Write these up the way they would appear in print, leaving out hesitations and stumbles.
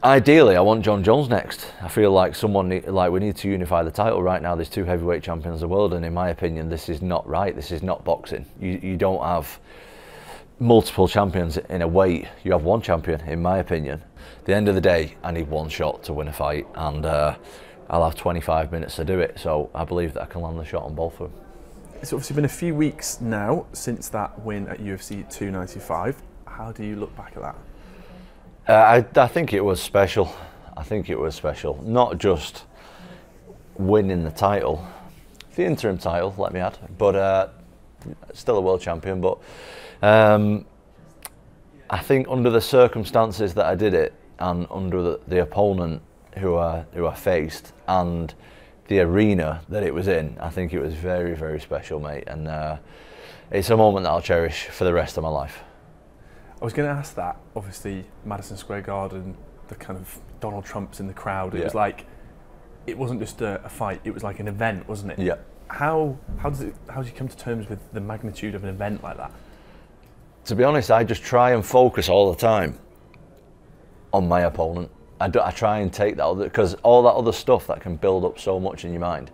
Ideally, I want John Jones next. I feel like we need to unify the title right now. There's two heavyweight champions of the world, and in my opinion, this is not right. This is not boxing. You don't have multiple champions in a weight. You have one champion, in my opinion. At the end of the day, I need one shot to win a fight, and I'll have 25 minutes to do it. So I believe that I can land the shot on both of them. It's obviously been a few weeks now since that win at UFC 295. How do you look back at that? I think it was special. I think it was special. Not just winning the title, the interim title, let me add, but still a world champion. But I think under the circumstances that I did it, and under the opponent who I faced, and the arena that it was in, I think it was very, very special, mate. And it's a moment that I'll cherish for the rest of my life. I was going to ask that. Obviously, Madison Square Garden, the kind of Donald Trumps in the crowd. It was like, it wasn't just a fight. It was like an event, wasn't it? Yeah. How do you come to terms with the magnitude of an event like that? To be honest, I just try and focus all the time on my opponent. I try and take that, because all that other stuff that can build up so much in your mind,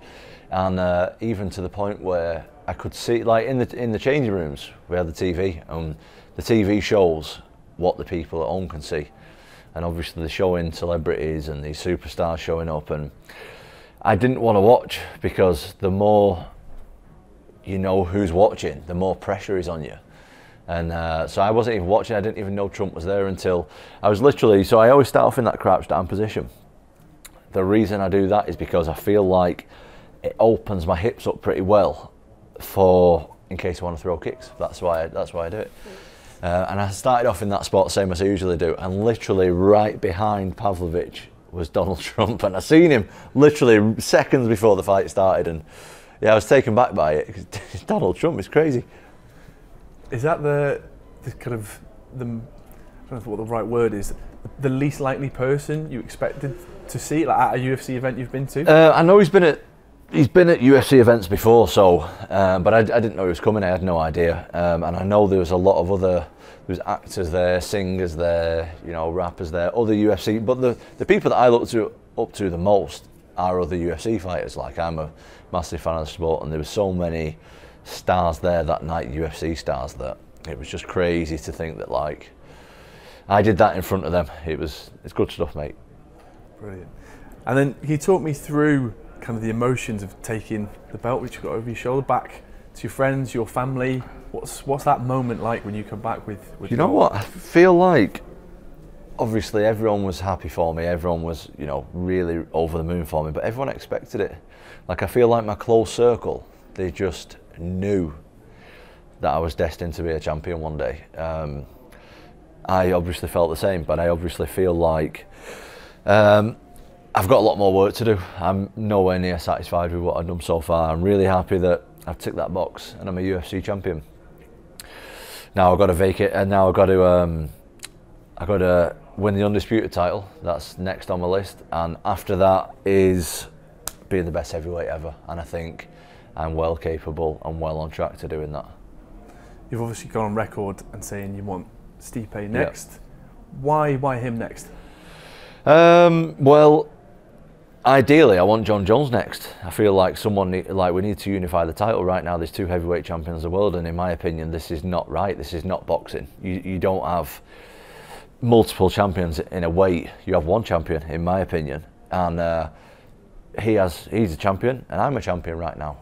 and even to the point where I could see, like in the changing rooms, we had the TV, and the TV shows what the people at home can see, and obviously they're showing celebrities and these superstars showing up, and I didn't want to watch, because the more you know who's watching, the more pressure is on you. And so I wasn't even watching. I didn't even know Trump was there until I was literally, so I always start off in that crouched down position. The reason I do that is because I feel like it opens my hips up pretty well in case I want to throw kicks. That's why I do it. And I started off in that spot, same as I usually do, and literally right behind Pavlovich was Donald Trump, and I seen him literally seconds before the fight started, and yeah, I was taken back by it, because it's Donald Trump, it's crazy. Is that the kind of, I don't know what the right word is, the least likely person you expected to see, like at a UFC event you've been to? I know he's been at UFC events before, so but I didn't know he was coming. I had no idea, and I know there was a lot of there was actors there, singers there, you know, rappers there, other UFC. But the people that I look up to the most are other UFC fighters. Like, I'm a massive fan of the sport, and there were so many stars there that night, UFC stars, that it was just crazy to think that, like, I did that in front of them. It's good stuff, mate. Brilliant. And then can you talk me through kind of the emotions of taking the belt which you got over your shoulder back to your friends, your family? What's that moment like when you come back with you know what, I feel like obviously everyone was happy for me, everyone was, you know, really over the moon for me, but everyone expected it. Like, I feel like my close circle, they just knew that I was destined to be a champion one day. I obviously felt the same, but I obviously feel like I've got a lot more work to do. I'm nowhere near satisfied with what I've done so far. I'm really happy that I've ticked that box and I'm a UFC champion. Now I've got to vacate, and now I've got to win the undisputed title. That's next on my list, and after that is being the best heavyweight ever. And I think I'm well capable and well on track to doing that. You've obviously gone on record and saying you want Stipe next. Yep. Why him next? Well, ideally, I want John Jones next. I feel like we need to unify the title right now. There's two heavyweight champions of the world, and in my opinion, this is not right. This is not boxing. You don't have multiple champions in a weight. You have one champion, in my opinion, and he's a champion, and I'm a champion right now.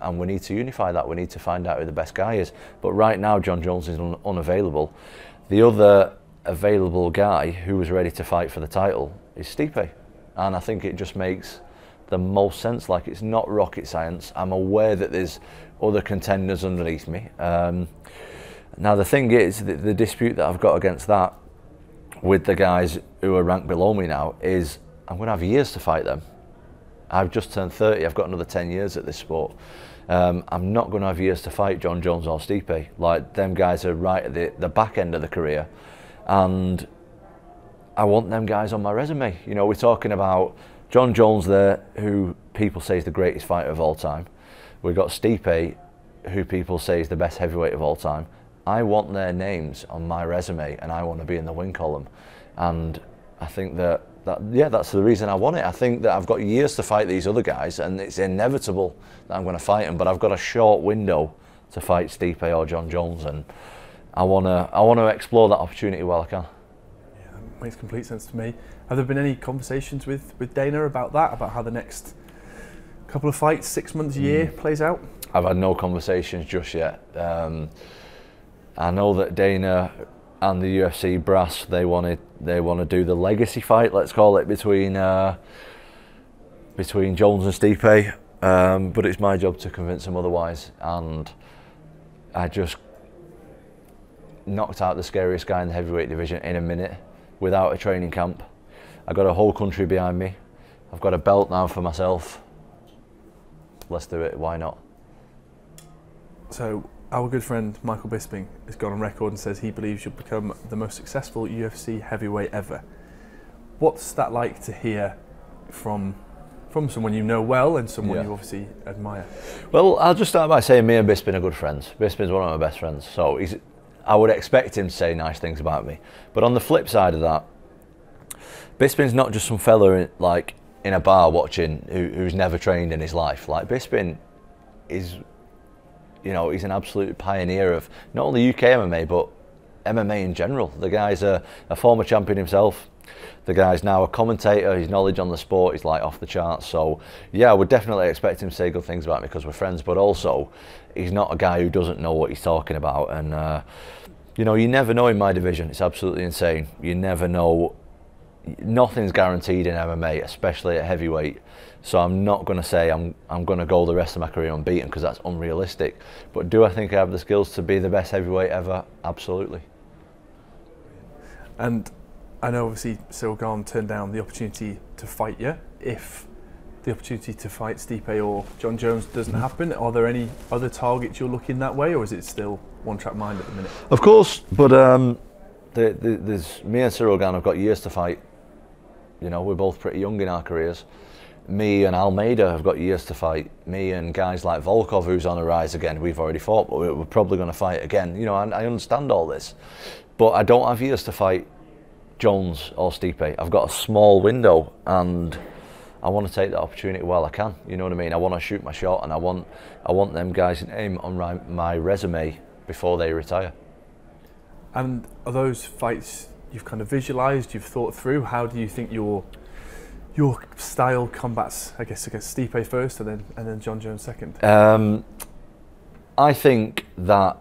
And we need to unify that. We need to find out who the best guy is. But right now, John Jones is unavailable. The other available guy who was ready to fight for the title is Stipe. And I think it just makes the most sense. Like, it's not rocket science. I'm aware that there's other contenders underneath me. Now the thing is, the dispute that I've got against that with the guys who are ranked below me now is I'm going to have years to fight them. I've just turned 30. I've got another 10 years at this sport. I'm not going to have years to fight John Jones or Stipe. Like, them guys are right at the back end of the career, and I want them guys on my resume. You know, we're talking about John Jones there, who people say is the greatest fighter of all time. We've got Stipe, who people say is the best heavyweight of all time. I want their names on my resume, and I want to be in the win column. And I think that that's the reason I want it. I think that I've got years to fight these other guys, and it's inevitable that I'm going to fight them. But I've got a short window to fight Stipe or Jon Jones, and I want to explore that opportunity while I can. Yeah, that makes complete sense to me. Have there been any conversations with Dana about that, about how the next couple of fights, 6 months, a year, plays out? I've had no conversations just yet. I know that Dana and the UFC brass, they want to do the legacy fight, let's call it, between Jones and Stipe, but it's my job to convince them otherwise. And I just knocked out the scariest guy in the heavyweight division in a minute without a training camp. I got a whole country behind me. I've got a belt now for myself. Let's do it, why not? So our good friend Michael Bisping has gone on record and says he believes you'll become the most successful UFC heavyweight ever. What's that like to hear from someone you know well and someone you obviously admire? Well, I'll just start by saying me and Bisping are good friends. Bisping's one of my best friends, so I would expect him to say nice things about me. But on the flip side of that, Bisping's not just some fella like in a bar watching who's never trained in his life. Like, Bisping is, you know, he's an absolute pioneer of not only UK MMA but MMA in general. The guy's a former champion himself. The guy's now a commentator. His knowledge on the sport is like off the charts. So yeah, I would definitely expect him to say good things about me because we're friends, but also he's not a guy who doesn't know what he's talking about. And you know, you never know in my division. It's absolutely insane. You never know. Nothing's guaranteed in MMA, especially at heavyweight. So I'm not going to say I'm going to go the rest of my career unbeaten, because that's unrealistic. But do I think I have the skills to be the best heavyweight ever? Absolutely. And I know obviously Cyril Gane turned down the opportunity to fight you. If the opportunity to fight Stipe or Jon Jones doesn't happen, are there any other targets you're looking that way, or is it still one-track mind at the minute? Of course, but there's me and Cyril Gane have got years to fight. You know, we're both pretty young in our careers. Me and Almeida have got years to fight. Me and guys like Volkov, who's on a rise again, we've already fought, but we're probably going to fight again. You know, I understand all this, but I don't have years to fight Jones or Stipe. I've got a small window, and I want to take that opportunity while I can. You know what I mean? I want to shoot my shot, and I want them guys' name on my resume before they retire. And are those fights you've kind of visualised, you've thought through? How do you think your style combats, I guess, against Stipe first and then Jon Jones second? I think that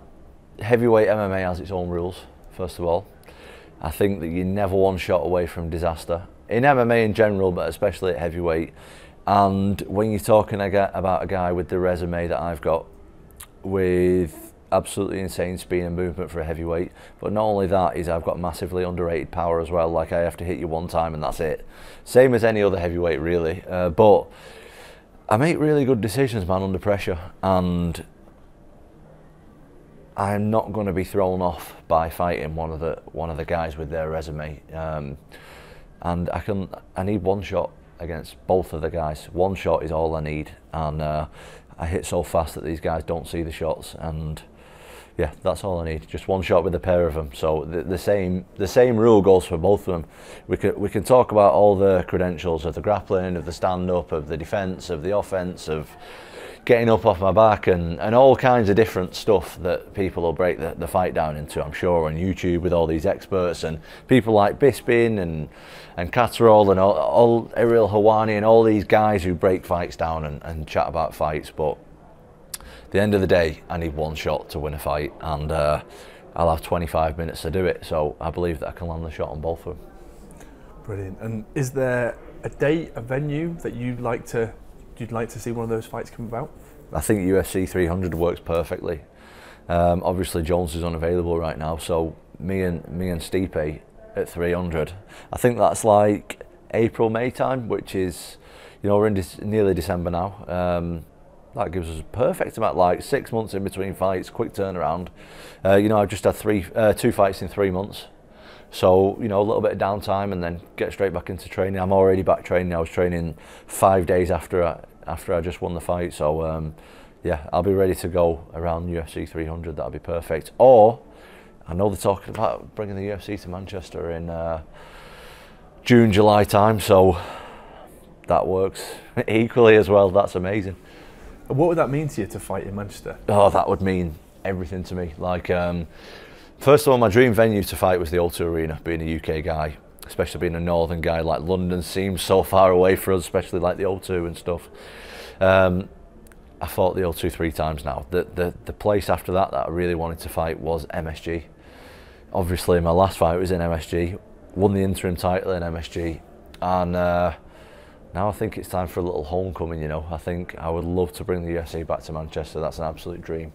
heavyweight MMA has its own rules, first of all. I think that you're never one shot away from disaster. In MMA in general, but especially at heavyweight. And when you're talking about a guy with the resume that I've got, with absolutely insane speed and movement for a heavyweight, but not only that, is I've got massively underrated power as well. Like, I have to hit you one time and that's it. Same as any other heavyweight, really. But I make really good decisions, man, under pressure, and I'm not going to be thrown off by fighting one of the guys with their resume. And I need one shot against both of the guys. One shot is all I need, and I hit so fast that these guys don't see the shots, and yeah, that's all I need. Just one shot with a pair of them. So the same rule goes for both of them. We can talk about all the credentials of the grappling, of the stand-up, of the defence, of the offence, of getting up off my back, and all kinds of different stuff that people will break the fight down into, I'm sure, on YouTube with all these experts and people like Bisping and Catterall and all Ariel Helwani and all these guys who break fights down and chat about fights. But at the end of the day, I need one shot to win a fight, and I'll have 25 minutes to do it. So I believe that I can land the shot on both of them. Brilliant. And is there a date, a venue that you'd like to see one of those fights come about? I think UFC 300 works perfectly. Obviously Jones is unavailable right now, so me and Stipe at 300. I think that's like April, May time, which is, you know, we're in nearly December now. That gives us a perfect amount, like 6 months in between fights, quick turnaround. You know, I've just had two fights in 3 months. So, you know, a little bit of downtime and then get straight back into training. I'm already back training. I was training 5 days after I just won the fight. So, yeah, I'll be ready to go around UFC 300. That'll be perfect. Or, I know they're talking about bringing the UFC to Manchester in June, July time, so that works equally as well. That's amazing. What would that mean to you to fight in Manchester? Oh, that would mean everything to me. Like, first of all, my dream venue to fight was the O2 Arena, being a UK guy, especially being a northern guy. Like, London seems so far away for us, especially like the O2 and stuff. I fought the O2 3 times now. The place after that I really wanted to fight was MSG. Obviously, my last fight was in MSG, won the interim title in MSG, and now I think it's time for a little homecoming, you know. I think I would love to bring the UFC back to Manchester. That's an absolute dream.